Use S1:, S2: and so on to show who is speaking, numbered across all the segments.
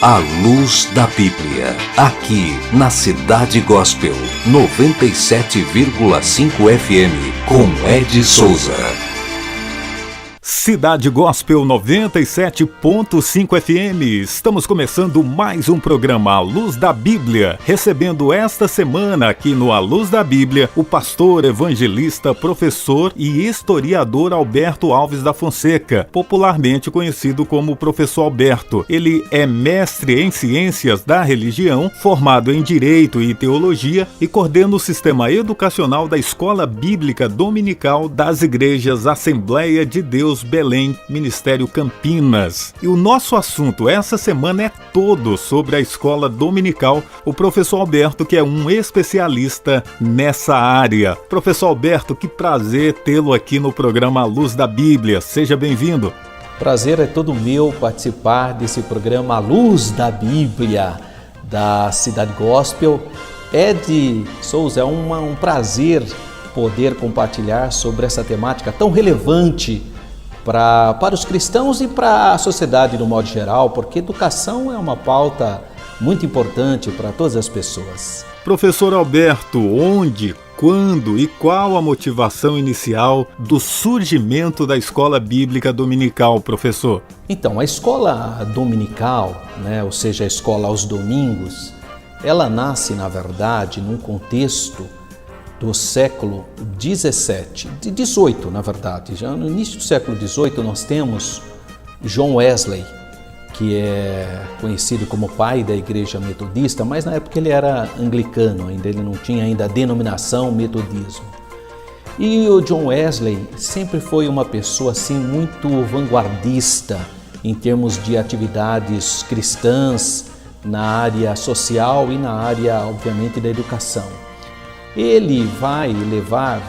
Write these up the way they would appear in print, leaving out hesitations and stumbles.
S1: A Luz da Bíblia, aqui na Cidade Gospel 97,5 FM, com Ed Souza.
S2: Cidade Gospel 97,5 FM. Estamos começando mais um programa A Luz da Bíblia, recebendo esta semana aqui no A Luz da Bíblia o pastor, evangelista, professor e historiador Alberto Alves da Fonseca, popularmente conhecido como Professor Alberto. Ele é mestre em Ciências da Religião, formado em Direito e Teologia e coordena o sistema educacional da Escola Bíblica Dominical das Igrejas Assembleia de Deus Belém, Ministério Campinas. E o nosso assunto essa semana é todo sobre a escola dominical, o professor Alberto, que é um especialista nessa área. Professor Alberto, que prazer tê-lo aqui no programa A Luz da Bíblia. Seja bem-vindo.
S3: Prazer é todo meu participar desse programa A Luz da Bíblia da Cidade Gospel. Ed Souza, é um prazer poder compartilhar sobre essa temática tão relevante para os cristãos e para a sociedade no modo geral, porque educação é uma pauta muito importante para todas as pessoas.
S2: Professor Alberto, onde, quando e qual a motivação inicial do surgimento da Escola Bíblica Dominical, professor?
S3: Então, a escola dominical, ou seja, a escola aos domingos, ela nasce, na verdade, num contexto do século XVII, na verdade. Já no início do século XVIII nós temos John Wesley, que é conhecido como pai da igreja metodista, mas na época ele era anglicano, ele não tinha ainda a denominação metodismo. E o John Wesley sempre foi uma pessoa assim muito vanguardista em termos de atividades cristãs na área social e na área, obviamente, da educação. Ele vai levar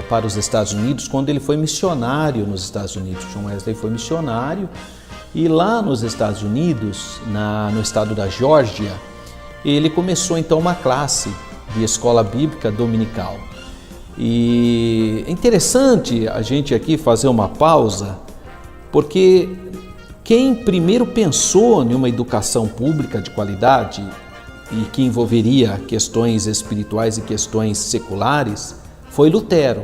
S3: para os Estados Unidos quando ele foi missionário nos Estados Unidos. John Wesley foi missionário e lá nos Estados Unidos, no estado da Geórgia, ele começou então uma classe de escola bíblica dominical. E é interessante a gente aqui fazer uma pausa, porque quem primeiro pensou em uma educação pública de qualidade e que envolveria questões espirituais e questões seculares, foi Lutero,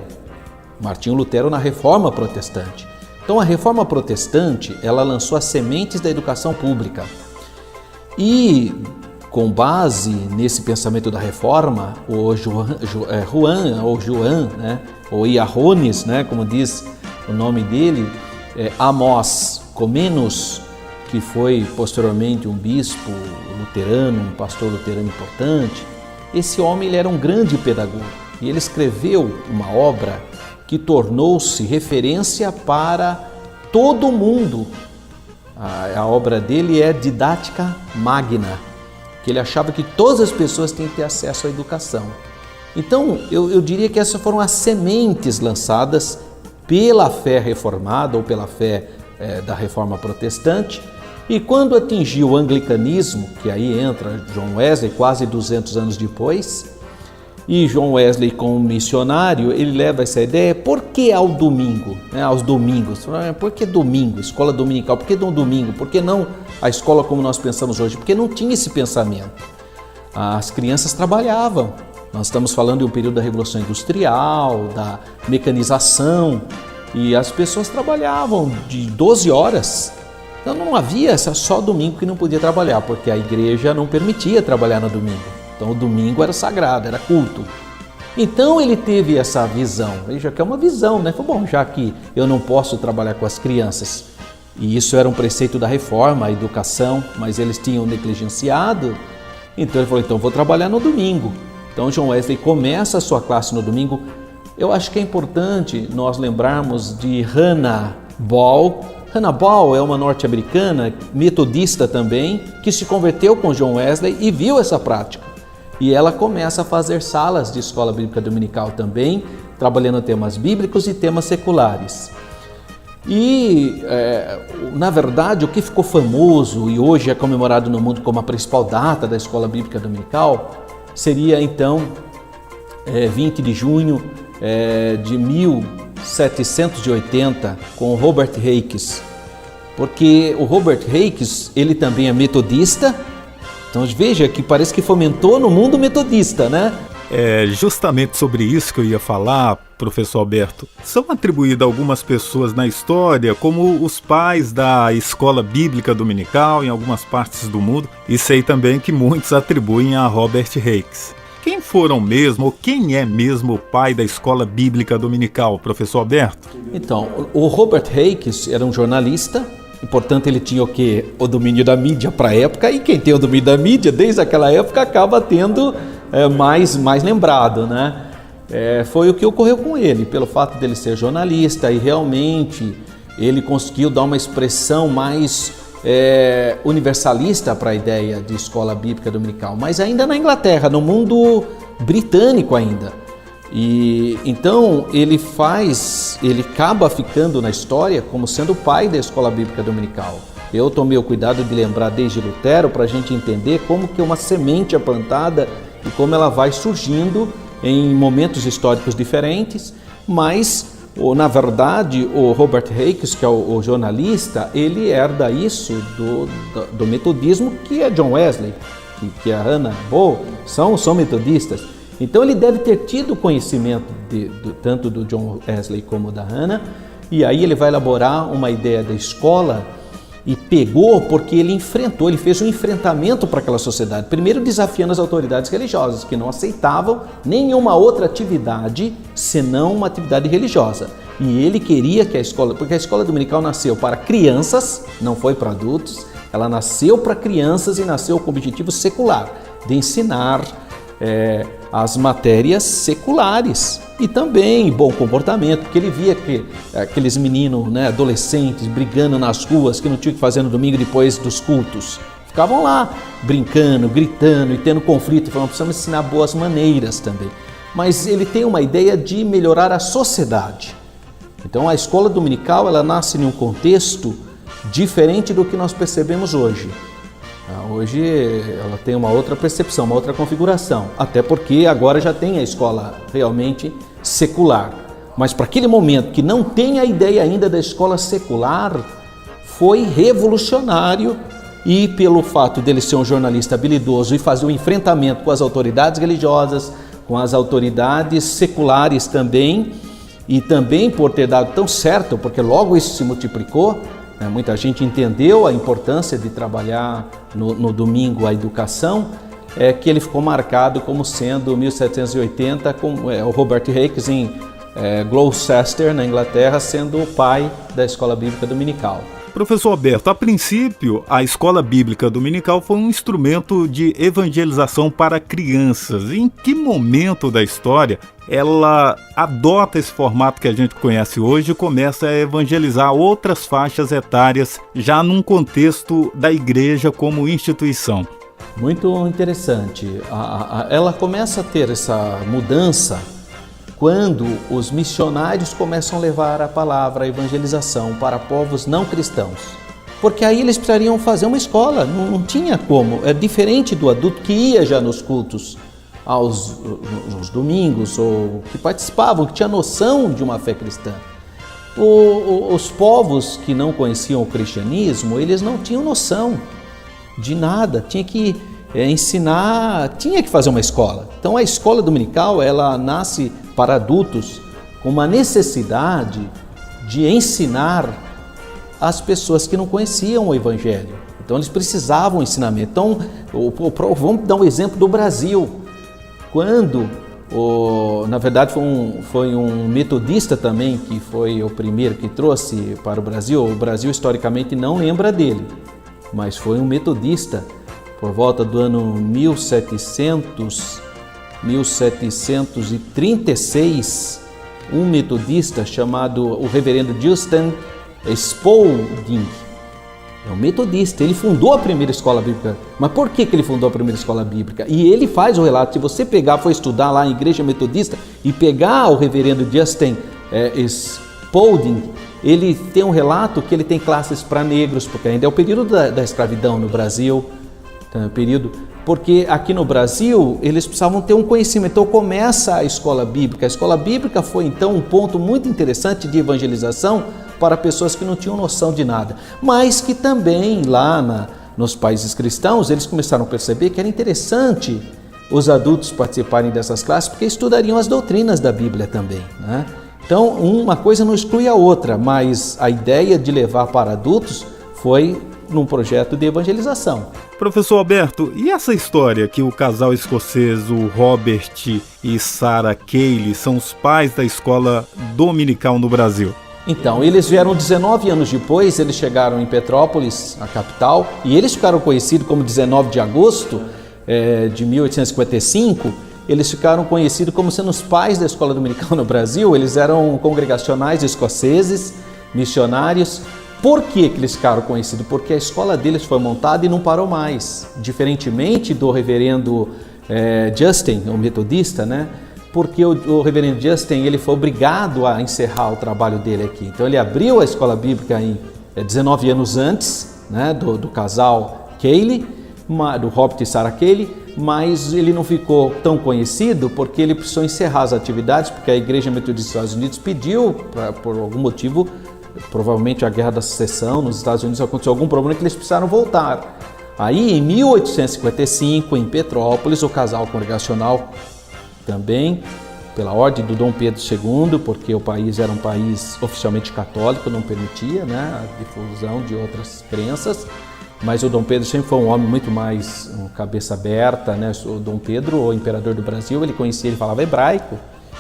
S3: Martinho Lutero, na Reforma Protestante. Então a Reforma Protestante, ela lançou as sementes da educação pública. E com base nesse pensamento da Reforma, o Joan, ou Iarrones, como diz o nome dele, Amós Comenius, que foi posteriormente um bispo luterano, um pastor luterano importante. Esse homem ele era um grande pedagogo e ele escreveu uma obra que tornou-se referência para todo mundo. A obra dele é Didática Magna, que ele achava que todas as pessoas têm que ter acesso à educação. Então, eu diria que essas foram as sementes lançadas pela fé reformada ou pela fé da Reforma Protestante. E quando atingiu o anglicanismo, que aí entra John Wesley, quase 200 anos depois, e John Wesley como missionário, ele leva essa ideia, por que ao domingo, aos domingos? Por que domingo, escola dominical? Por que não domingo? Por que não a escola como nós pensamos hoje? Porque não tinha esse pensamento. As crianças trabalhavam, nós estamos falando de um período da Revolução Industrial, da mecanização, e as pessoas trabalhavam de 12 horas. Então não havia só domingo que não podia trabalhar, porque a igreja não permitia trabalhar no domingo. Então o domingo era sagrado, era culto. Então ele teve essa visão, veja que é uma visão, Falou, bom, já que eu não posso trabalhar com as crianças, e isso era um preceito da reforma, a educação, mas eles tinham negligenciado, então ele falou, então vou trabalhar no domingo. Então John Wesley começa a sua classe no domingo. Eu acho que é importante nós lembrarmos de Hannah Ball. Hannah Ball é uma norte-americana, metodista também, que se converteu com John Wesley e viu essa prática. E ela começa a fazer salas de escola bíblica dominical também, trabalhando temas bíblicos e temas seculares. E, na verdade, o que ficou famoso e hoje é comemorado no mundo como a principal data da escola bíblica dominical seria, então, 20 de junho de 1780, com Robert Hakes, porque o Robert Hakes, ele também é metodista. Então veja que parece que fomentou no mundo metodista, né?
S2: É justamente sobre isso que eu ia falar, professor Alberto. São atribuídas algumas pessoas na história como os pais da escola bíblica dominical em algumas partes do mundo, e sei também que muitos atribuem a Robert Hakes. Quem foram mesmo, ou quem é mesmo o pai da escola bíblica dominical, professor Alberto?
S3: Então, o Robert Hakes era um jornalista, e portanto ele tinha o quê? O domínio da mídia para a época, e quem tem o domínio da mídia desde aquela época acaba tendo mais lembrado, né? Foi o que ocorreu com ele, pelo fato dele ser jornalista, e realmente ele conseguiu dar uma expressão mais universalista para a ideia de escola bíblica dominical, mas ainda na Inglaterra, no mundo britânico ainda. E então ele acaba ficando na história como sendo o pai da escola bíblica dominical. Eu tomei o cuidado de lembrar desde Lutero para a gente entender como que uma semente é plantada e como ela vai surgindo em momentos históricos diferentes, mas na verdade o Robert Hakes, que é o jornalista, ele herda isso do metodismo, que é John Wesley, que é a Hannah More, são metodistas. Então ele deve ter tido conhecimento tanto do John Wesley como da Hannah, e aí ele vai elaborar uma ideia da escola e pegou porque ele fez um enfrentamento para aquela sociedade, primeiro desafiando as autoridades religiosas, que não aceitavam nenhuma outra atividade senão uma atividade religiosa. E ele queria que a escola, porque a escola dominical nasceu para crianças, não foi para adultos, ela nasceu para crianças e nasceu com o objetivo secular, de ensinar as matérias seculares e também bom comportamento, porque ele via que aqueles meninos, adolescentes, brigando nas ruas, que não tinham o que fazer no domingo depois dos cultos, ficavam lá brincando, gritando e tendo conflito. Falando, precisamos ensinar boas maneiras também. Mas ele tem uma ideia de melhorar a sociedade. Então a escola dominical, ela nasce em um contexto diferente do que nós percebemos hoje. Hoje ela tem uma outra percepção, uma outra configuração, até porque agora já tem a escola realmente secular. Mas para aquele momento que não tem a ideia ainda da escola secular, foi revolucionário, e pelo fato dele ser um jornalista habilidoso e fazer um enfrentamento com as autoridades religiosas, com as autoridades seculares também, e também por ter dado tão certo, porque logo isso se multiplicou. Muita gente entendeu a importância de trabalhar no domingo a educação, que ele ficou marcado como sendo 1780, com o Robert Hakes em Gloucester, na Inglaterra, sendo o pai da escola bíblica dominical.
S2: Professor Alberto, a princípio, a escola bíblica dominical foi um instrumento de evangelização para crianças. Em que momento da história ela adota esse formato que a gente conhece hoje e começa a evangelizar outras faixas etárias, já num contexto da igreja como instituição?
S3: Muito interessante. Ela começa a ter essa mudança quando os missionários começam a levar a palavra, a evangelização para povos não cristãos. Porque aí eles precisariam fazer uma escola, não tinha como. É diferente do adulto que ia já nos cultos nos domingos, ou que participavam, que tinha noção de uma fé cristã. Os povos que não conheciam o cristianismo, eles não tinham noção de nada, tinha que ensinar, tinha que fazer uma escola. Então a escola dominical, ela nasce para adultos com uma necessidade de ensinar as pessoas que não conheciam o Evangelho. Então eles precisavam ensinamento. Então vamos dar um exemplo do Brasil. Quando, na verdade foi um metodista também, que foi o primeiro que trouxe para o Brasil historicamente não lembra dele, mas foi um metodista por volta do ano 1736, um metodista chamado o reverendo Justin Spalding. É um metodista, ele fundou a primeira escola bíblica. Mas por que ele fundou a primeira escola bíblica? E ele faz o relato, se você for estudar lá em igreja metodista e pegar o reverendo Justin Spalding, ele tem um relato que ele tem classes para negros, porque ainda é o período da escravidão no Brasil, porque aqui no Brasil eles precisavam ter um conhecimento. Então começa a escola bíblica. A escola bíblica foi então um ponto muito interessante de evangelização para pessoas que não tinham noção de nada, mas que também lá nos países cristãos eles começaram a perceber que era interessante os adultos participarem dessas classes, porque estudariam as doutrinas da Bíblia também, né? Então, uma coisa não exclui a outra, mas a ideia de levar para adultos foi num projeto de evangelização.
S2: Professor Alberto, e essa história que o casal escocês, o Robert e Sarah Cayley, são os pais da escola dominical no Brasil?
S3: Então, eles vieram 19 anos depois, eles chegaram em Petrópolis, a capital, e eles ficaram conhecidos como 19 de agosto de 1855, eles ficaram conhecidos como sendo os pais da escola dominical no Brasil. Eles eram congregacionais escoceses, missionários. Por que eles ficaram conhecidos? Porque a escola deles foi montada e não parou mais. Diferentemente do reverendo Justin, o metodista, né? Porque o reverendo Justin ele foi obrigado a encerrar o trabalho dele aqui. Então ele abriu a escola bíblica em 19 anos antes, né, do casal Cayley, do Robert e Sarah Cayley, mas ele não ficou tão conhecido porque ele precisou encerrar as atividades, porque a Igreja Metodista dos Estados Unidos pediu, por algum motivo, provavelmente a Guerra da Secessão nos Estados Unidos, aconteceu algum problema que eles precisaram voltar. Aí, em 1855, em Petrópolis, o casal congregacional também, pela ordem do Dom Pedro II, porque o país era um país oficialmente católico, não permitia, né, a difusão de outras crenças, mas o Dom Pedro sempre foi um homem muito mais cabeça aberta, né? O Dom Pedro, o imperador do Brasil, ele falava hebraico,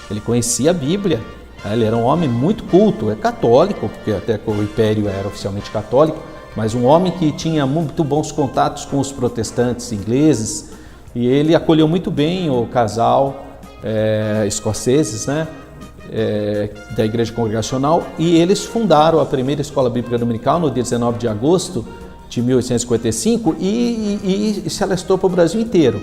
S3: ele conhecia a Bíblia, né? Ele era um homem muito culto, católico, porque até o império era oficialmente católico, mas um homem que tinha muito bons contatos com os protestantes ingleses, e ele acolheu muito bem o casal escoceses, né? Da Igreja Congregacional, e eles fundaram a primeira escola bíblica dominical no dia 19 de agosto de 1855 e se alastrou para o Brasil inteiro.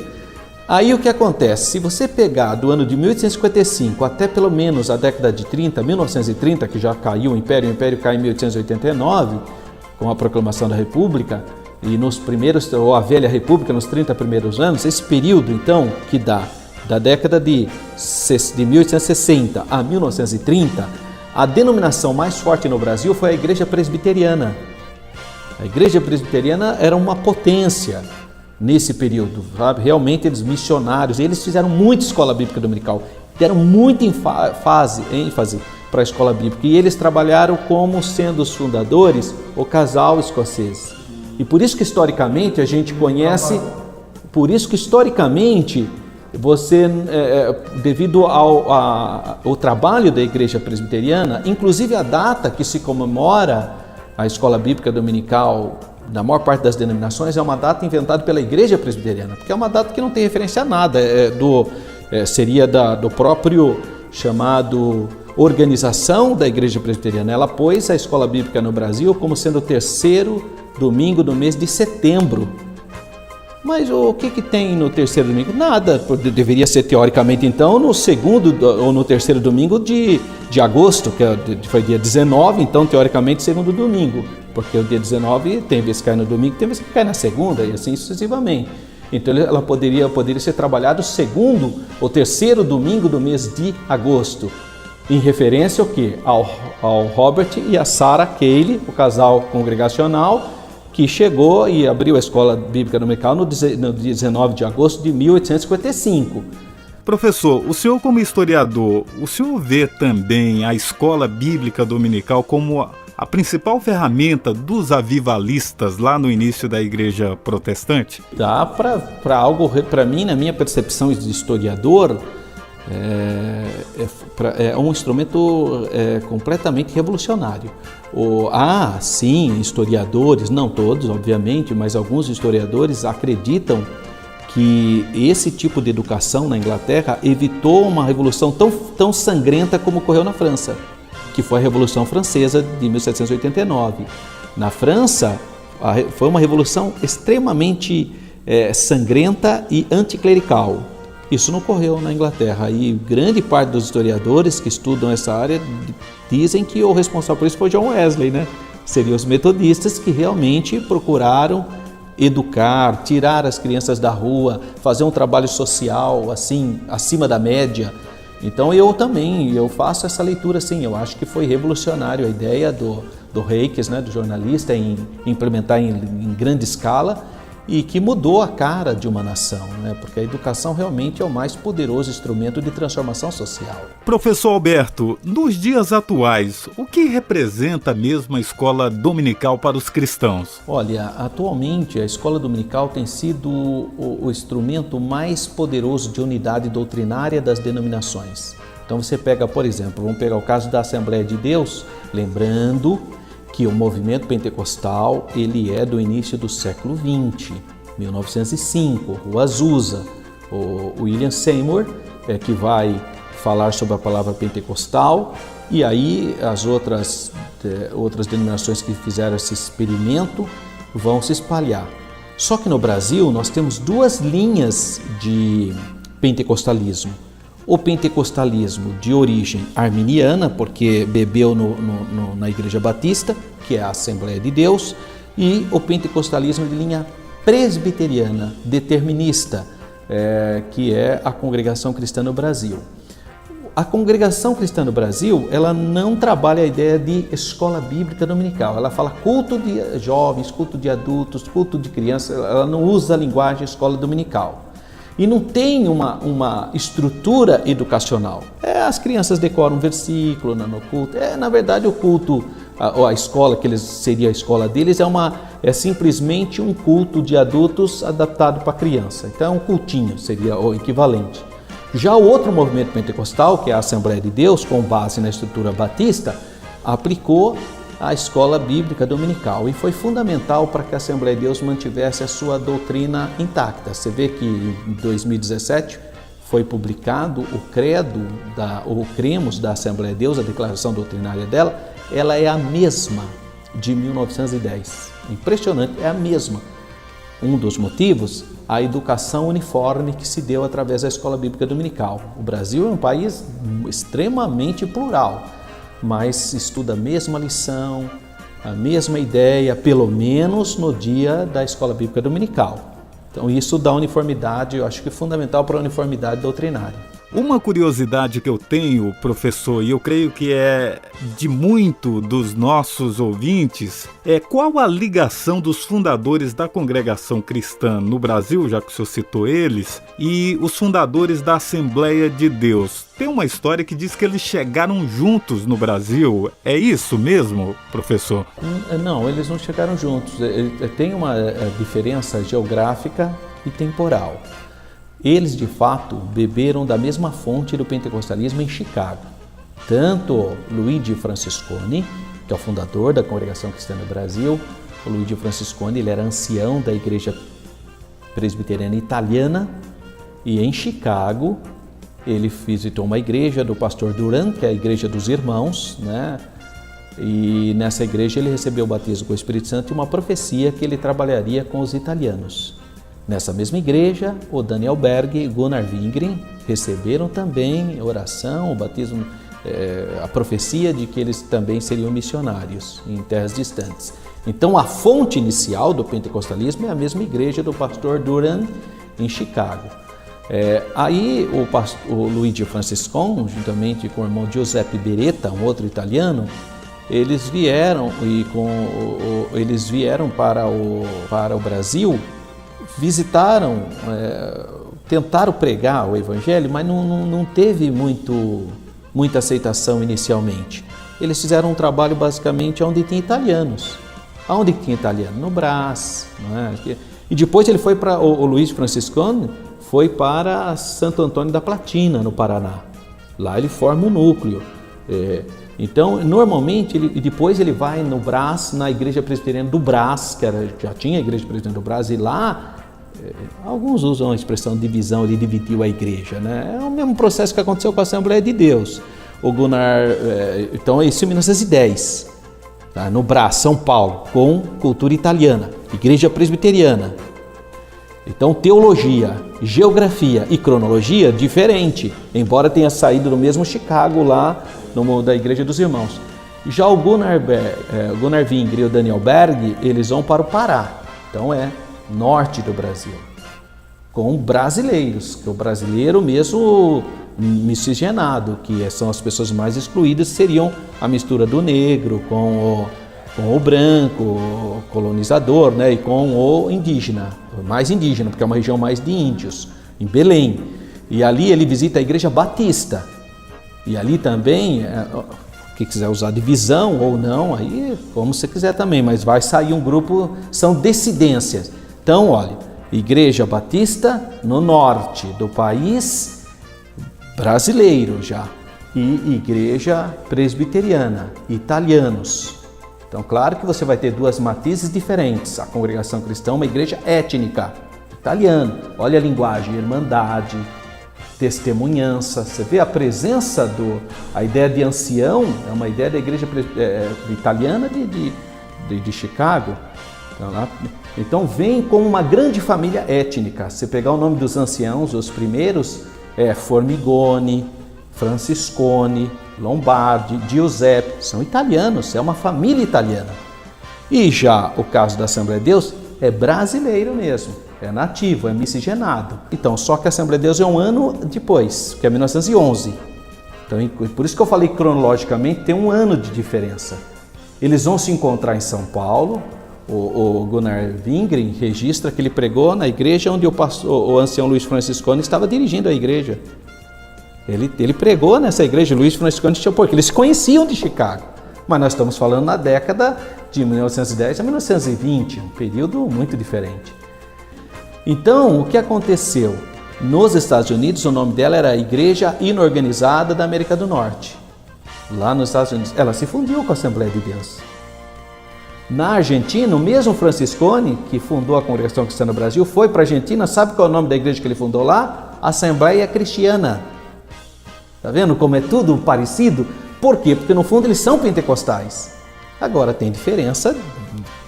S3: Aí o que acontece? Se você pegar do ano de 1855 até pelo menos a década de 30, 1930, que já caiu o Império cai em 1889, com a proclamação da República, e nos primeiros, ou a velha República, nos 30 primeiros anos, esse período então que dá da década de 1860 a 1930, a denominação mais forte no Brasil foi a Igreja Presbiteriana. A Igreja Presbiteriana era uma potência nesse período, sabe? Realmente eles missionários, eles fizeram muita escola bíblica dominical, deram muita ênfase para a escola bíblica, e eles trabalharam como sendo os fundadores o casal escocês. E por isso que historicamente a gente conhece, você, devido ao trabalho da Igreja Presbiteriana, inclusive a data que se comemora a escola bíblica dominical da maior parte das denominações é uma data inventada pela Igreja Presbiteriana, porque é uma data que não tem referência a nada, seria do próprio chamado organização da Igreja Presbiteriana. Ela pôs a escola bíblica no Brasil como sendo o terceiro domingo do mês de setembro. Mas o que tem no terceiro domingo? Nada, deveria ser teoricamente então no segundo ou no terceiro domingo de agosto, que foi dia 19, então teoricamente segundo domingo, porque o dia 19 tem vezes que cai no domingo, tem vezes que cai na segunda e assim sucessivamente. Então ela poderia ser trabalhado segundo ou terceiro domingo do mês de agosto, em referência ao quê? Ao Robert e a Sarah Cayley, o casal congregacional, que chegou e abriu a escola bíblica dominical no dia 19 de agosto de 1855.
S2: Professor, o senhor como historiador, o senhor vê também a escola bíblica dominical como a principal ferramenta dos avivalistas lá no início da igreja protestante?
S3: Dá para mim, na minha percepção de historiador, é um instrumento completamente revolucionário. Sim, historiadores, não todos, obviamente, mas alguns historiadores acreditam que esse tipo de educação na Inglaterra evitou uma revolução tão sangrenta como ocorreu na França, que foi a Revolução Francesa de 1789. Na França, foi uma revolução extremamente sangrenta e anticlerical. Isso não ocorreu na Inglaterra, e grande parte dos historiadores que estudam essa área dizem que o responsável por isso foi John Wesley, né? Seriam os metodistas que realmente procuraram educar, tirar as crianças da rua, fazer um trabalho social assim acima da média, Então eu faço essa leitura sim, eu acho que foi revolucionário a ideia do Reikes, né, do jornalista, em implementar em grande escala e que mudou a cara de uma nação, né, porque a educação realmente é o mais poderoso instrumento de transformação social.
S2: Professor Alberto, nos dias atuais, o que representa mesmo a escola dominical para os cristãos?
S3: Olha, atualmente a escola dominical tem sido o instrumento mais poderoso de unidade doutrinária das denominações. Então você pega, por exemplo, vamos pegar o caso da Assembleia de Deus, lembrando que o movimento pentecostal ele é do início do século XX, 1905, o Azusa, o William Seymour, que vai falar sobre a palavra pentecostal, e aí as outras denominações que fizeram esse experimento vão se espalhar. Só que no Brasil nós temos duas linhas de pentecostalismo. O pentecostalismo de origem arminiana, porque bebeu na Igreja Batista, que é a Assembleia de Deus, e o pentecostalismo de linha presbiteriana, determinista, que é a Congregação Cristã no Brasil. A Congregação Cristã no Brasil, ela não trabalha a ideia de escola bíblica dominical, ela fala culto de jovens, culto de adultos, culto de crianças, ela não usa a linguagem escola dominical. E não tem uma estrutura educacional. As crianças decoram um versículo no culto. Na verdade, o culto, a escola, que seria a escola deles, é simplesmente um culto de adultos adaptado para criança. Então, é um cultinho, seria o equivalente. Já o outro movimento pentecostal, que é a Assembleia de Deus, com base na estrutura batista, aplicou a escola bíblica dominical e foi fundamental para que a Assembleia de Deus mantivesse a sua doutrina intacta. Você vê que em 2017 foi publicado o credo, o cremos da Assembleia de Deus, a declaração doutrinária dela, ela é a mesma de 1910. Impressionante, é a mesma. Um dos motivos, a educação uniforme que se deu através da escola bíblica dominical. O Brasil é um país extremamente plural, mas estuda a mesma lição, a mesma ideia, pelo menos no dia da escola bíblica dominical. Então isso dá uniformidade, eu acho que é fundamental para a uniformidade doutrinária.
S2: Uma curiosidade que eu tenho, professor, e eu creio que é de muito dos nossos ouvintes, é qual a ligação dos fundadores da congregação cristã no Brasil, já que o senhor citou eles, e os fundadores da Assembleia de Deus. Tem uma história que diz que eles chegaram juntos no Brasil. É isso mesmo, professor?
S3: Não, eles não chegaram juntos. Tem uma diferença geográfica e temporal. Eles, de fato, beberam da mesma fonte do pentecostalismo em Chicago. Tanto Luigi Francesconi, que é o fundador da Congregação Cristã no Brasil, o Luigi Francesconi, ele era ancião da Igreja Presbiteriana Italiana, e em Chicago ele visitou uma igreja do pastor Duran, que é a Igreja dos Irmãos, né? E nessa igreja ele recebeu o batismo com o Espírito Santo e uma profecia que ele trabalharia com os italianos. Nessa mesma igreja, o Daniel Berg e Gunnar Wingren receberam também oração, o batismo, a profecia de que eles também seriam missionários em terras distantes. Então, a fonte inicial do pentecostalismo é a mesma igreja do pastor Duran em Chicago. Aí o Luigi Francescon, juntamente com o irmão Giuseppe Beretta, um outro italiano, eles vieram para o Brasil, visitaram, tentaram pregar o Evangelho, mas não teve muita aceitação inicialmente. Eles fizeram um trabalho basicamente onde tinha italianos. Aonde tinha italiano? No Brás. Não é? E depois ele foi para, o Luiz Franciscano foi para Santo Antônio da Platina, no Paraná. Lá ele forma um núcleo. Então, normalmente, depois ele vai no Brás, na Igreja Presbiteriana do Brás, já tinha a Igreja Presbiteriana do Brás, e lá, alguns usam a expressão divisão, ele dividiu a igreja, né? É o mesmo processo que aconteceu com a Assembleia de Deus. O Gunnar, então, isso em 1910, tá? No Brás, São Paulo, com cultura italiana, Igreja Presbiteriana. Então, teologia, geografia e cronologia diferente, embora tenha saído do mesmo Chicago lá, da Igreja dos Irmãos. Já o Gunnar Wingren e o Daniel Berg, eles vão para o Pará, então norte do Brasil, com brasileiros, que o brasileiro mesmo miscigenado, que são as pessoas mais excluídas, seriam a mistura do negro com o branco, o colonizador, né, e com o indígena, mais indígena, porque é uma região mais de índios, em Belém. E ali ele visita a igreja batista. E ali também, quem quiser usar divisão ou não, aí como você quiser também, mas vai sair um grupo, são dissidências. Então, olha, igreja batista no norte do país, brasileiro já, e igreja presbiteriana, italianos. Então, claro que você vai ter duas matizes diferentes. A congregação cristã é uma igreja étnica, italiana. Olha a linguagem, irmandade, testemunhança. Você vê a presença a ideia de ancião, é uma ideia da igreja italiana de Chicago. Então, vem como uma grande família étnica. Se pegar o nome dos anciãos, os primeiros, Formigoni, Franciscone, Lombardi, Giuseppe, são italianos, é uma família italiana. E já o caso da Assembleia de Deus é brasileiro mesmo, é nativo, é miscigenado. Então, só que a Assembleia de Deus é um ano depois, que é 1911. Então, por isso que eu falei cronologicamente, tem um ano de diferença. Eles vão se encontrar em São Paulo. O Gunnar Wingren registra que ele pregou na igreja onde o ancião Luiz Franciscone estava dirigindo a igreja. Ele pregou nessa igreja, Luiz Franciscone, porque eles se conheciam de Chicago. Mas nós estamos falando na década de 1910 a 1920, um período muito diferente. Então, o que aconteceu? Nos Estados Unidos, o nome dela era Igreja Inorganizada da América do Norte. Lá nos Estados Unidos, ela se fundiu com a Assembleia de Deus. Na Argentina, o mesmo Franciscone, que fundou a Congregação Cristã no Brasil, foi para a Argentina. Sabe qual é o nome da igreja que ele fundou lá? Assembleia Cristiana. Está vendo como é tudo parecido? Por quê? Porque no fundo eles são pentecostais. Agora tem diferença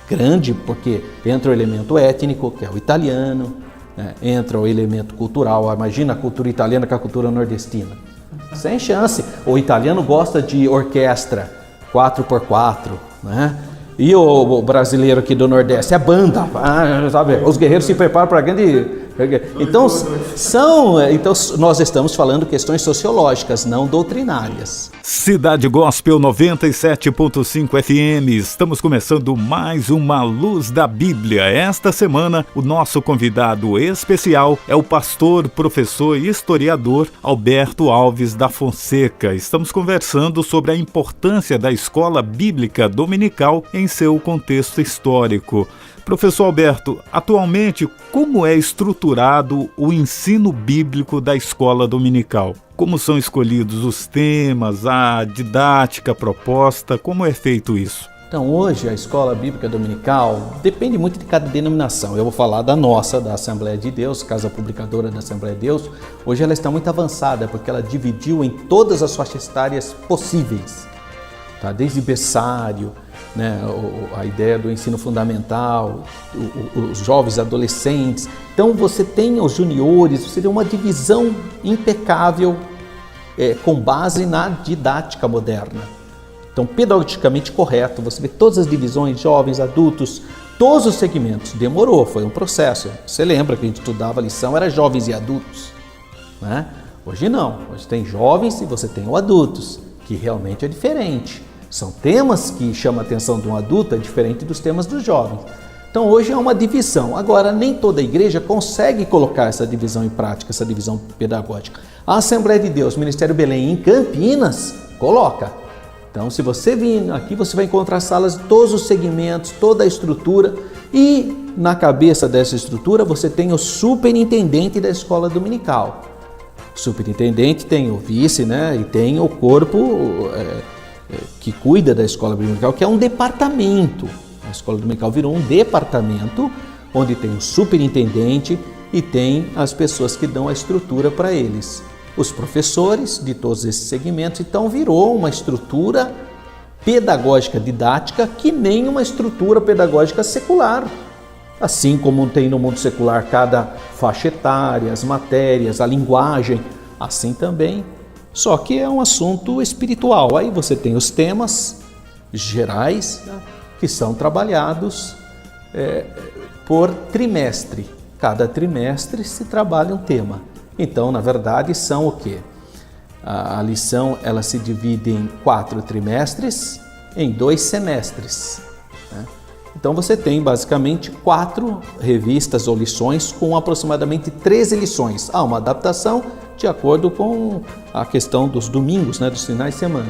S3: grande, porque entra o elemento étnico, que é o italiano, né? Entra o elemento cultural. Imagina a cultura italiana com a cultura nordestina. Sem chance. O italiano gosta de orquestra 4x4, né? E o brasileiro aqui do Nordeste é banda, sabe? Os guerreiros se preparam para a grande... Então, nós estamos falando questões sociológicas, não doutrinárias.
S2: Cidade Gospel 97.5 FM, estamos começando mais uma Luz da Bíblia. Esta semana, o nosso convidado especial é o pastor, professor e historiador Alberto Alves da Fonseca. Estamos conversando sobre a importância da escola bíblica dominical em seu contexto histórico. Professor Alberto, atualmente, como é estruturado o ensino bíblico da escola dominical? Como são escolhidos os temas, a didática proposta, como é feito isso?
S3: Então, hoje a escola bíblica dominical depende muito de cada denominação. Eu vou falar da nossa, da Assembleia de Deus, Casa Publicadora da Assembleia de Deus. Hoje ela está muito avançada, porque ela dividiu em todas as faixas etárias possíveis. Tá? Desde berçário, né, a ideia do ensino fundamental, os jovens adolescentes. Então você tem os juniores, você tem uma divisão impecável com base na didática moderna. Então, pedagogicamente correto, você vê todas as divisões, jovens, adultos, todos os segmentos. Demorou, foi um processo. Você lembra que a gente estudava a lição, era jovens e adultos, né? Hoje não, hoje tem jovens e você tem o adultos, que realmente é diferente. São temas que chamam a atenção de um adulto, é diferente dos temas dos jovens. Então hoje é uma divisão. Agora, nem toda igreja consegue colocar essa divisão em prática, essa divisão pedagógica. A Assembleia de Deus, Ministério Belém em Campinas, coloca. Então, se você vir aqui, você vai encontrar salas de todos os segmentos, toda a estrutura. E na cabeça dessa estrutura você tem o superintendente da escola dominical. O superintendente tem o vice, né? E tem o corpo... que cuida da escola dominical, que é um departamento. A escola dominical virou um departamento onde tem o superintendente e tem as pessoas que dão a estrutura para eles. Os professores de todos esses segmentos, então virou uma estrutura pedagógica didática que nem uma estrutura pedagógica secular. Assim como tem no mundo secular cada faixa etária, as matérias, a linguagem, assim também. Só que é um assunto espiritual. Aí você tem os temas gerais, né, que são trabalhados por trimestre. Cada trimestre se trabalha um tema. Então, na verdade, são o quê? A lição ela se divide em 4 trimestres, em 2 semestres, né? Então você tem basicamente 4 revistas ou lições com aproximadamente 13 lições. Há uma adaptação de acordo com a questão dos domingos, né, dos finais de semana.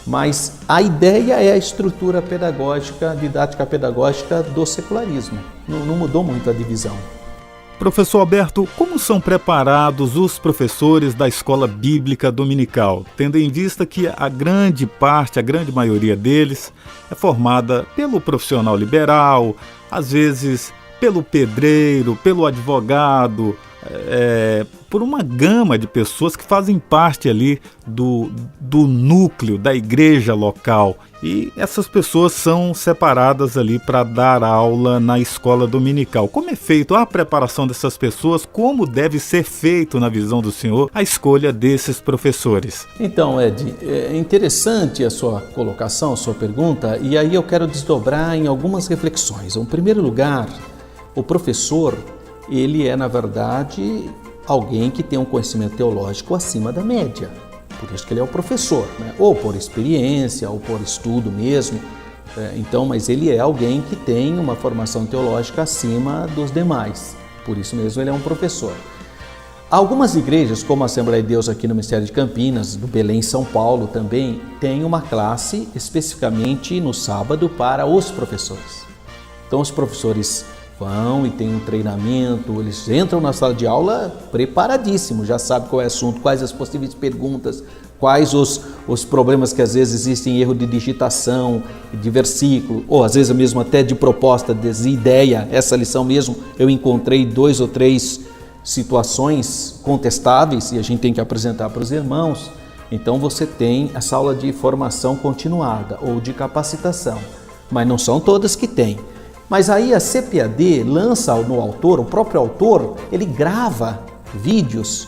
S3: Mas a ideia é a estrutura pedagógica, didática pedagógica do secularismo. Não mudou muito a divisão.
S2: Professor Alberto, como são preparados os professores da escola bíblica dominical, tendo em vista que a grande maioria deles é formada pelo profissional liberal, às vezes pelo pedreiro, pelo advogado, por uma gama de pessoas que fazem parte ali do núcleo da igreja local. E essas pessoas são separadas ali para dar aula na escola dominical. Como é feito a preparação dessas pessoas? Como deve ser feito, na visão do senhor, a escolha desses professores?
S3: Então, Ed, é interessante a sua colocação, a sua pergunta, e aí eu quero desdobrar em algumas reflexões. Em primeiro lugar, o professor, ele é, na verdade, alguém que tem um conhecimento teológico acima da média. Por isso que ele é o professor, né? Ou por experiência, ou por estudo mesmo. Então, mas ele é alguém que tem uma formação teológica acima dos demais. Por isso mesmo ele é um professor. Algumas igrejas, como a Assembleia de Deus aqui no Ministério de Campinas, do Belém, São Paulo também, tem uma classe especificamente no sábado para os professores. Então os professores vão e tem um treinamento, eles entram na sala de aula preparadíssimos, já sabem qual é o assunto, quais as possíveis perguntas, quais os problemas que às vezes existem, erro de digitação, de versículo, ou às vezes mesmo até de proposta, de ideia. Essa lição mesmo eu encontrei 2 ou 3 situações contestáveis e a gente tem que apresentar para os irmãos. Então você tem essa aula de formação continuada ou de capacitação, mas não são todas que tem. Mas aí a CPAD lança no autor, o próprio autor, ele grava vídeos,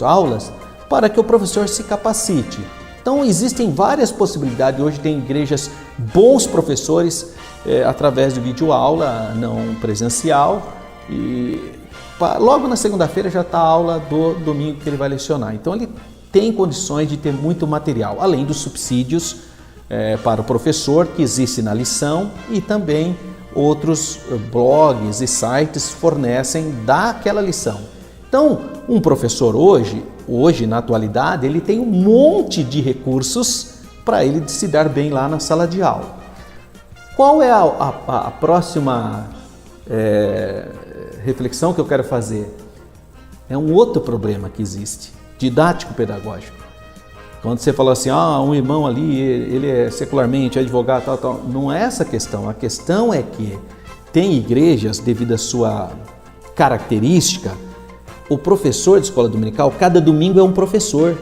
S3: aulas, para que o professor se capacite. Então existem várias possibilidades, hoje tem igrejas, bons professores, através de videoaula não presencial, e logo na segunda-feira já está a aula do domingo que ele vai lecionar. Então ele tem condições de ter muito material, além dos subsídios para o professor que existe na lição e também outros blogs e sites fornecem daquela lição. Então, um professor hoje na atualidade, ele tem um monte de recursos para ele se dar bem lá na sala de aula. Qual é a próxima reflexão que eu quero fazer? É um outro problema que existe, didático-pedagógico. Quando você fala assim, um irmão ali, ele é secularmente advogado, tal, não é essa a questão. A questão é que tem igrejas, devido à sua característica, o professor de escola dominical, cada domingo é um professor.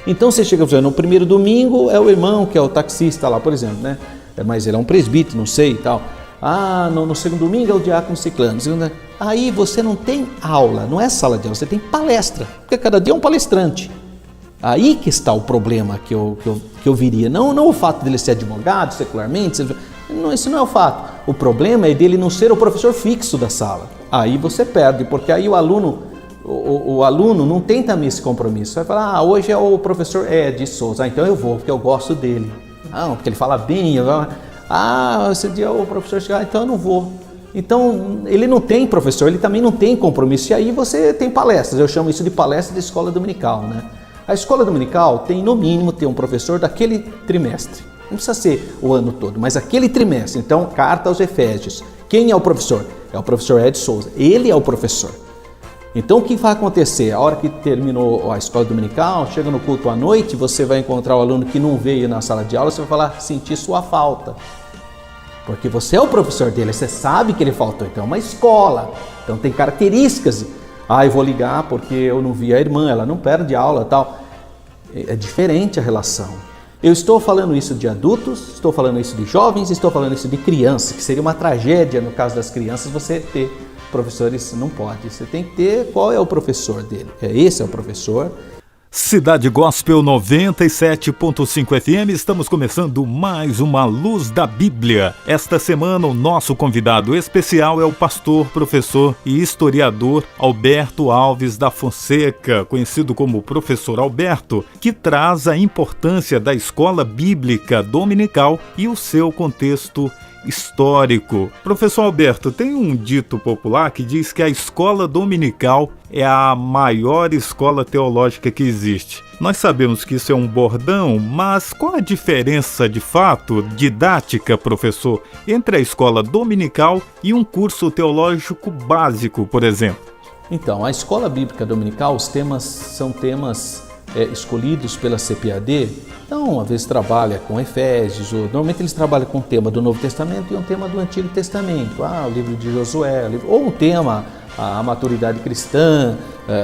S3: Então você chega no primeiro domingo é o irmão, que é o taxista lá, por exemplo, né? Mas ele é um presbítero, não sei e tal. No segundo domingo é o diácono ciclano. Aí você não tem aula, não é sala de aula, você tem palestra, porque cada dia é um palestrante. Aí que está o problema que eu viria. Não o fato dele ser advogado, secularmente, isso não é o fato. O problema é dele não ser o professor fixo da sala. Aí você perde, porque aí o aluno não tem também esse compromisso. Vai falar, hoje é o professor Ed Souza, então eu vou, porque eu gosto dele. Porque ele fala bem. Esse dia o professor chega, então eu não vou. Então, ele não tem professor, ele também não tem compromisso. E aí você tem palestras, eu chamo isso de palestra de escola dominical, né? A escola dominical tem, no mínimo, um professor daquele trimestre. Não precisa ser o ano todo, mas aquele trimestre. Então, carta aos Efésios. Quem é o professor? É o professor Ed Souza. Ele é o professor. Então, o que vai acontecer? A hora que terminou a escola dominical, chega no culto à noite, você vai encontrar o aluno que não veio na sala de aula, você vai falar, sentir sua falta. Porque você é o professor dele, você sabe que ele faltou. Então, é uma escola. Então, tem características. Eu vou ligar porque eu não vi a irmã, ela não perde aula, tal. É diferente a relação. Eu estou falando isso de adultos, estou falando isso de jovens, estou falando isso de crianças, que seria uma tragédia no caso das crianças você ter professores, não pode. Você tem que ter qual é o professor dele. Esse é o professor.
S2: Cidade Gospel 97.5 FM, estamos começando mais uma Luz da Bíblia. Esta semana o nosso convidado especial é o pastor, professor e historiador Alberto Alves da Fonseca, conhecido como Professor Alberto, que traz a importância da escola bíblica dominical e o seu contexto histórico. Professor Alberto, tem um dito popular que diz que a escola dominical é a maior escola teológica que existe. Nós sabemos que isso é um bordão, mas qual a diferença de fato, didática, professor, entre a escola dominical e um curso teológico básico, por exemplo?
S3: Então, a escola bíblica dominical, os temas são temas escolhidos pela CPAD. Então, às vezes trabalha com Efésios, ou normalmente eles trabalham com um tema do Novo Testamento e um tema do Antigo Testamento, o livro de Josué, ou um tema, a maturidade cristã,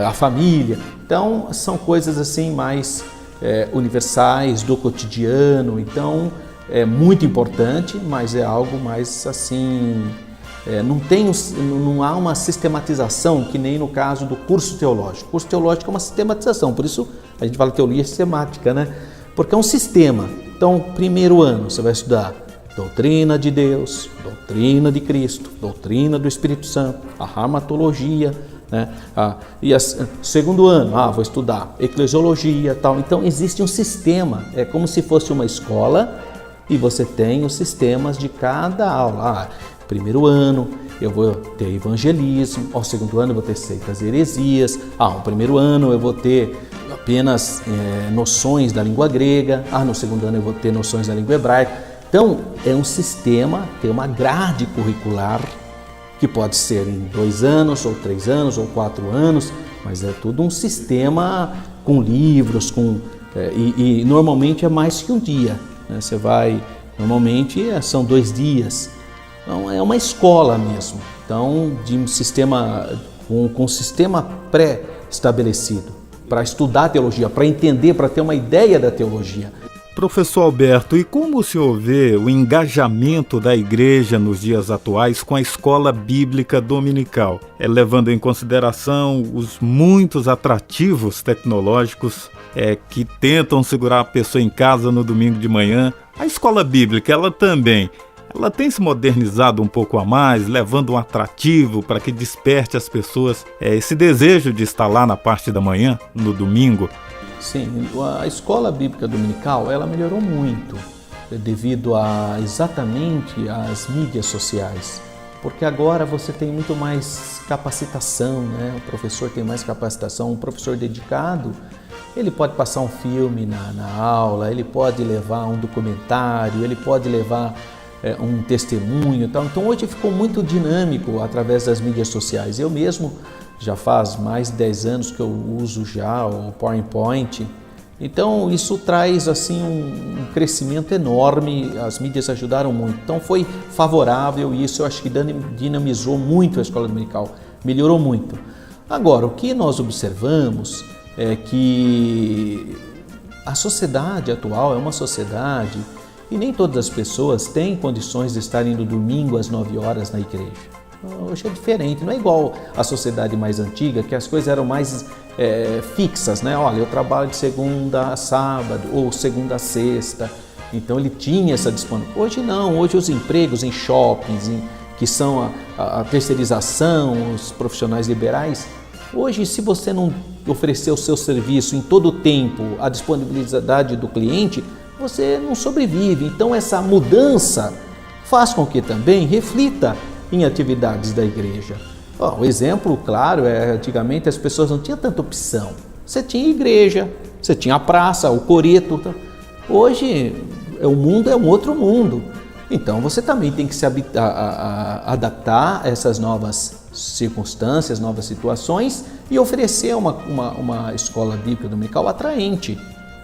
S3: a família. Então, são coisas assim mais universais, do cotidiano. Então, é muito importante, mas é algo mais assim... Não há uma sistematização, que nem no caso do curso teológico. O curso teológico é uma sistematização, por isso a gente fala teologia sistemática, né? Porque é um sistema. Então, primeiro ano você vai estudar doutrina de Deus, doutrina de Cristo, doutrina do Espírito Santo, a armatologia, né? Segundo ano, vou estudar eclesiologia, tal. Então, existe um sistema, é como se fosse uma escola e você tem os sistemas de cada aula. Primeiro ano eu vou ter evangelismo, ao segundo ano eu vou ter seitas e heresias, no primeiro ano eu vou ter apenas noções da língua grega, no segundo ano eu vou ter noções da língua hebraica. Então é um sistema, tem uma grade curricular que pode ser em 2 anos, ou 3 anos, ou 4 anos, mas é tudo um sistema com livros, e normalmente é mais que um dia, né? Normalmente são 2 dias. Então, é uma escola mesmo, então, de um sistema, com um sistema pré-estabelecido, para estudar teologia, para entender, para ter uma ideia da teologia.
S2: Professor Alberto, e como o senhor vê o engajamento da igreja nos dias atuais com a escola bíblica dominical, levando em consideração os muitos atrativos tecnológicos que tentam segurar a pessoa em casa no domingo de manhã? A escola bíblica, ela tem se modernizado um pouco a mais, levando um atrativo para que desperte as pessoas esse desejo de estar lá na parte da manhã, no domingo?
S3: Sim, a escola bíblica dominical, ela melhorou muito devido exatamente às mídias sociais, porque agora você tem muito mais capacitação, né? O professor tem mais capacitação, um professor dedicado, ele pode passar um filme na aula, ele pode levar um documentário, ele pode levar um testemunho e tal. Então hoje ficou muito dinâmico através das mídias sociais. Eu mesmo já faz mais de 10 anos que eu uso já o PowerPoint. Então isso traz assim um crescimento enorme, as mídias ajudaram muito. Então foi favorável e isso eu acho que dinamizou muito a escola dominical, melhorou muito. Agora, o que nós observamos é que a sociedade atual é uma sociedade e nem todas as pessoas têm condições de estarem no domingo às 9 horas na igreja. Hoje é diferente, não é igual à sociedade mais antiga, que as coisas eram mais fixas, né? Olha, eu trabalho de segunda a sábado ou segunda a sexta, então ele tinha essa disponibilidade. Hoje não, hoje os empregos em shoppings, que são a terceirização, os profissionais liberais, hoje se você não oferecer o seu serviço em todo o tempo, a disponibilidade do cliente, você não sobrevive. Então essa mudança faz com que também reflita em atividades da igreja. O exemplo claro antigamente as pessoas não tinham tanta opção. Você tinha igreja, você tinha a praça, o coreto. Hoje o mundo é um outro mundo. Então você também tem que se adaptar a essas novas circunstâncias, novas situações e oferecer uma escola bíblica dominical atraente.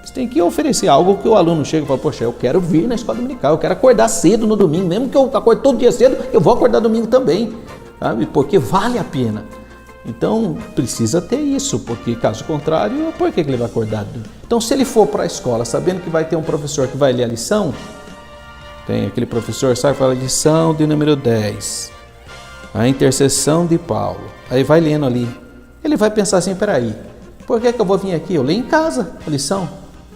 S3: Você tem que oferecer algo que o aluno chega e fala, poxa, eu quero vir na escola dominical, eu quero acordar cedo no domingo, mesmo que eu acorde todo dia cedo, eu vou acordar domingo também, sabe? Porque vale a pena. Então precisa ter isso, porque caso contrário, por que ele vai acordar? Então se ele for para a escola sabendo que vai ter um professor que vai ler a lição, tem aquele professor, sabe, fala lição de número 10, a intercessão de Paulo, aí vai lendo ali, ele vai pensar assim, peraí, Por que eu vou vir aqui? Eu leio em casa a lição,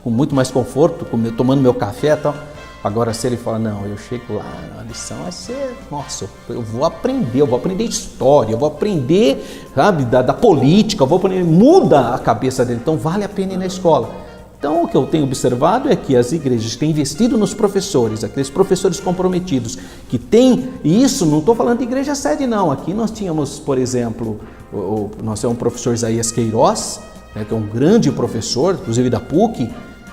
S3: com muito mais conforto, tomando meu café e tal. Agora, se ele fala, não, eu chego lá, a lição vai ser, nossa, eu vou aprender história, eu vou aprender, sabe, da política, eu vou aprender, muda a cabeça dele, então vale a pena ir na escola. Então, o que eu tenho observado é que as igrejas têm investido nos professores, aqueles professores comprometidos, que têm, e isso, não estou falando de igreja sede não, aqui nós tínhamos, por exemplo, nós temos um professor Isaías Queiroz, né, que é um grande professor, inclusive da PUC.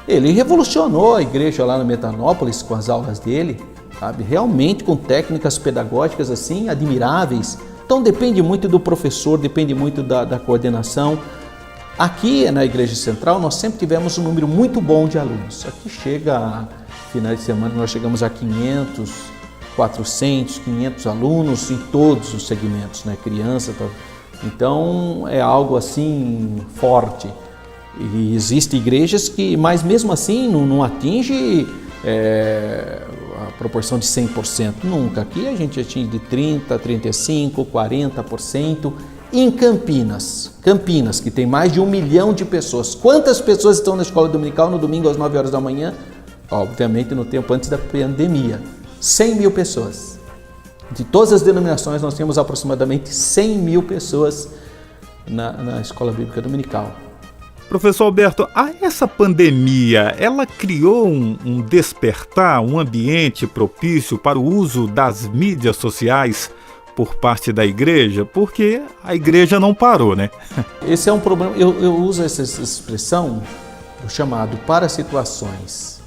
S3: Ele revolucionou a igreja lá no Metanópolis com as aulas dele, sabe? Realmente com técnicas pedagógicas assim admiráveis. Então depende muito do professor, depende muito da coordenação. Aqui na Igreja Central nós sempre tivemos um número muito bom de alunos. Aqui chega, finais de semana, nós chegamos a 500, 400, 500 alunos em todos os segmentos, né? Criança, tal. Então é algo assim forte. E existem igrejas que, mas mesmo assim não atinge a proporção de 100%, nunca. Aqui a gente atinge de 30%, 35%, 40%. Em Campinas, que tem mais de 1 milhão de pessoas. Quantas pessoas estão na escola dominical no domingo às 9 horas da manhã? Obviamente no tempo antes da pandemia. 100 mil pessoas. De todas as denominações nós temos aproximadamente 100 mil pessoas na escola bíblica dominical.
S2: Professor Alberto, essa pandemia, ela criou um despertar, um ambiente propício para o uso das mídias sociais por parte da igreja? Porque a igreja não parou, né?
S3: Esse é um problema, eu uso essa expressão, o chamado para situações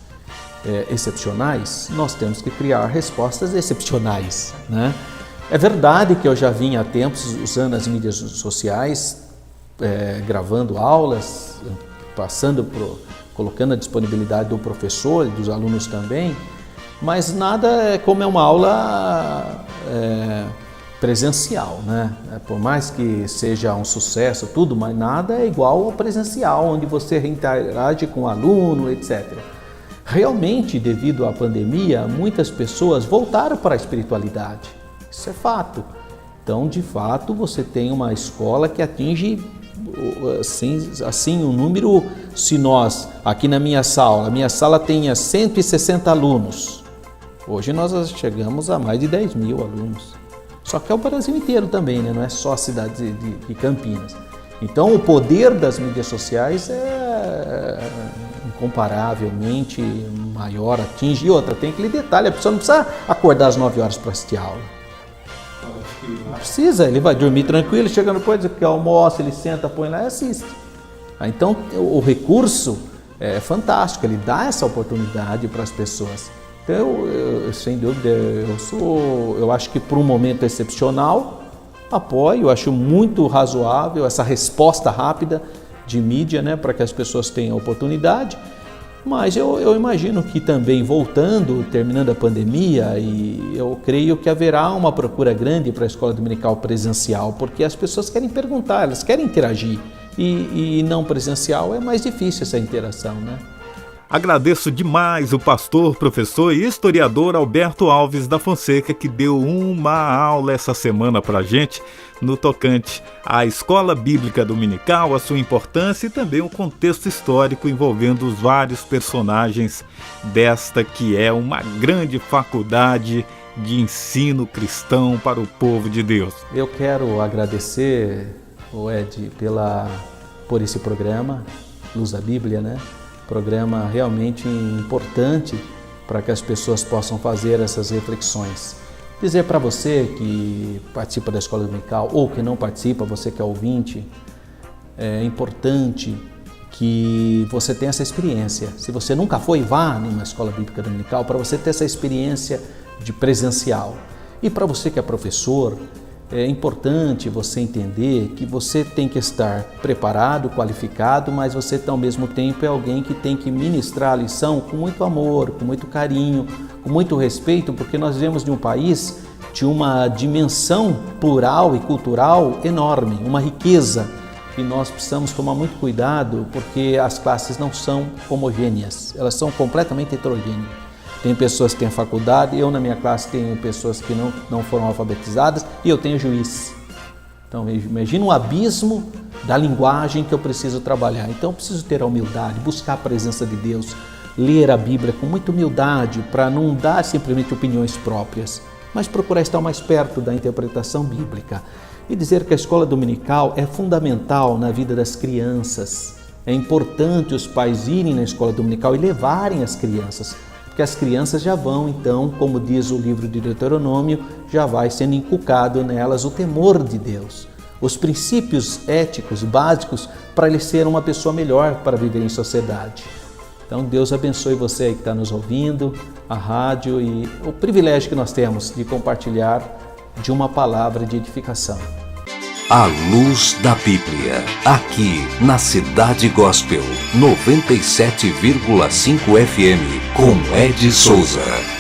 S3: excepcionais, nós temos que criar respostas excepcionais, né? É verdade que eu já vinha há tempos usando as mídias sociais, gravando aulas, colocando a disponibilidade do professor e dos alunos também, mas nada como é uma aula presencial, né? Por mais que seja um sucesso, tudo, mas nada é igual ao presencial, onde você interage com o aluno, etc. Realmente, devido à pandemia, muitas pessoas voltaram para a espiritualidade, isso é fato. Então, de fato, você tem uma escola que atinge assim um número, se nós, aqui na minha sala tenha 160 alunos, hoje nós chegamos a mais de 10 mil alunos, só que é o Brasil inteiro também, né? Não é só a cidade de Campinas. Então o poder das mídias sociais é incomparavelmente maior, atinge, e outra, tem aquele detalhe, a pessoa não precisa acordar às 9 horas para assistir a aula. Não precisa, ele vai dormir tranquilo, chega depois que almoça, ele senta, põe lá e assiste. Então o recurso é fantástico, ele dá essa oportunidade para as pessoas. Então, sem dúvida, eu acho que por um momento excepcional, apoio, acho muito razoável essa resposta rápida de mídia, né, para que as pessoas tenham oportunidade. Mas eu imagino que também terminando a pandemia, e eu creio que haverá uma procura grande para a escola dominical presencial, porque as pessoas querem perguntar, elas querem interagir, e não presencial é mais difícil essa interação, né?
S2: Agradeço demais o pastor, professor e historiador Alberto Alves da Fonseca, que deu uma aula essa semana para a gente no tocante à escola bíblica dominical, a sua importância e também o contexto histórico envolvendo os vários personagens desta que é uma grande faculdade de ensino cristão para o povo de Deus.
S3: Eu quero agradecer, Ed, por esse programa, Luz da Bíblia, né? Programa realmente importante para que as pessoas possam fazer essas reflexões. Dizer para você que participa da escola dominical ou que não participa, você que é ouvinte, é importante que você tenha essa experiência. Se você nunca foi, vá numa escola bíblica dominical para você ter essa experiência de presencial. E para você que é professor, é importante você entender que você tem que estar preparado, qualificado, mas você ao mesmo tempo é alguém que tem que ministrar a lição com muito amor, com muito carinho, com muito respeito, porque nós vivemos de um país de uma dimensão plural e cultural enorme, uma riqueza, e nós precisamos tomar muito cuidado porque as classes não são homogêneas, elas são completamente heterogêneas. Tem pessoas que têm faculdade, eu na minha classe tenho pessoas que não foram alfabetizadas e eu tenho juiz. Então imagina um abismo da linguagem que eu preciso trabalhar. Então eu preciso ter a humildade, buscar a presença de Deus, ler a Bíblia com muita humildade para não dar simplesmente opiniões próprias, mas procurar estar mais perto da interpretação bíblica. E dizer que a escola dominical é fundamental na vida das crianças. É importante os pais irem na escola dominical e levarem as crianças, porque as crianças já vão, então, como diz o livro de Deuteronômio, já vai sendo inculcado nelas o temor de Deus, os princípios éticos básicos para ele ser uma pessoa melhor para viver em sociedade. Então Deus abençoe você aí que está nos ouvindo, a rádio e o privilégio que nós temos de compartilhar de uma palavra de edificação.
S1: A Luz da Bíblia, aqui na Cidade Gospel 97,5 FM, com Ed Souza.